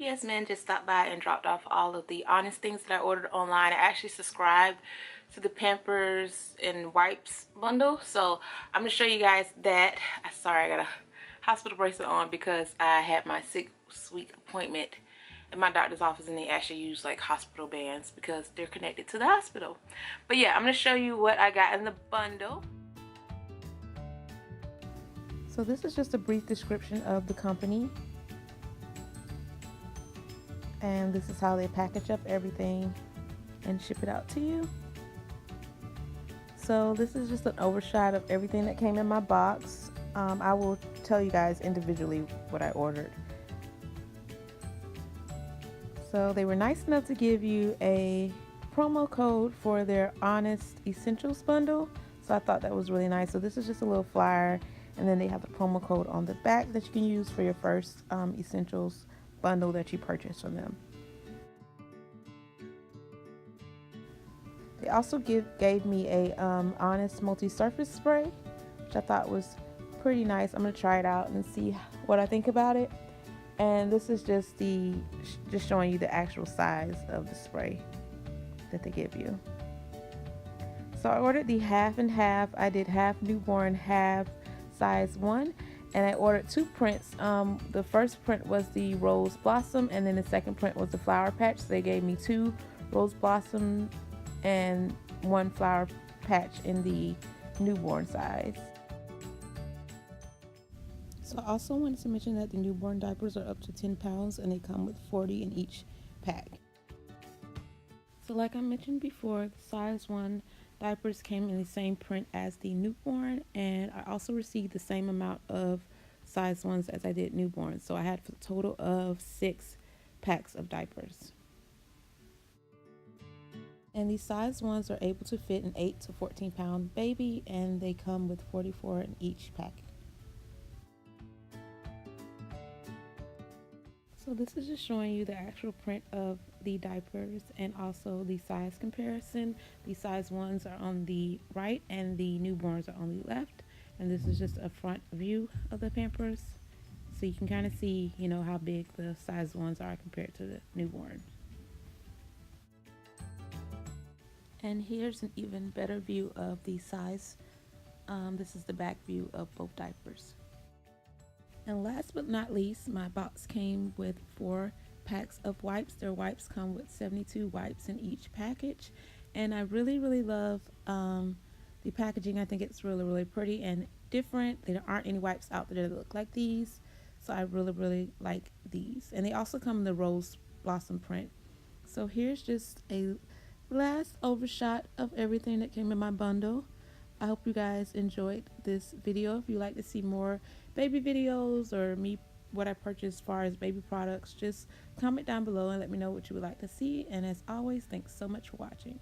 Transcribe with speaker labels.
Speaker 1: UPS man just stopped by and dropped off all of the Honest things that I ordered online. I actually subscribed to the Pampers and wipes bundle, so I'm gonna show you guys that. Sorry, I got a hospital bracelet on because I had my 6-week appointment in my doctor's office, and they actually use like hospital bands because they're connected to the hospital. But yeah, I'm gonna show you what I got in the bundle. So this is just a brief description of the company. And this is how they package up everything and ship it out to you. So this is just an overshot of everything that came in my box. I will tell you guys individually what I ordered. So they were nice enough to give you a promo code for their Honest Essentials bundle. So I thought that was really nice. So this is just a little flyer, and then they have the promo code on the back that you can use for your first Essentials bundle that you purchase from them. They also gave me a Honest multi-surface spray, which I thought was pretty nice. I'm gonna try it out and see what I think about it. And this is just showing you the actual size of the spray that they give you. So I ordered the half and half. I did half newborn, half size 1, and I ordered 2 prints. The first print was the rose blossom, and then the second print was the flower patch. So they gave me 2 rose blossom and 1 flower patch in the newborn size. So I also wanted to mention that the newborn diapers are up to 10 pounds and they come with 40 in each pack. So like I mentioned before, the size 1 diapers came in the same print as the newborn, and I also received the same amount of size 1s as I did newborn. So I had a total of 6 packs of diapers. And these size 1s are able to fit an 8 to 14 pound baby, and they come with 44 in each pack. So this is just showing you the actual print of the diapers and also the size comparison. The size 1s are on the right and the newborns are on the left. And this is just a front view of the Pampers. So you can kind of see, how big the size 1s are compared to the newborn. And here's an even better view of the size. This is the back view of both diapers. And last but not least, my box came with 4 packs of wipes. Their wipes come with 72 wipes in each package. And I really, really love the packaging. I think it's really, really pretty and different. There aren't any wipes out there that look like these. So I really, really like these. And they also come in the rose blossom print. So here's just a last overshot of everything that came in my bundle. I hope you guys enjoyed this video. If you'd like to see more baby videos or what I purchased as far as baby products, just comment down below and let me know what you would like to see. And as always, thanks so much for watching.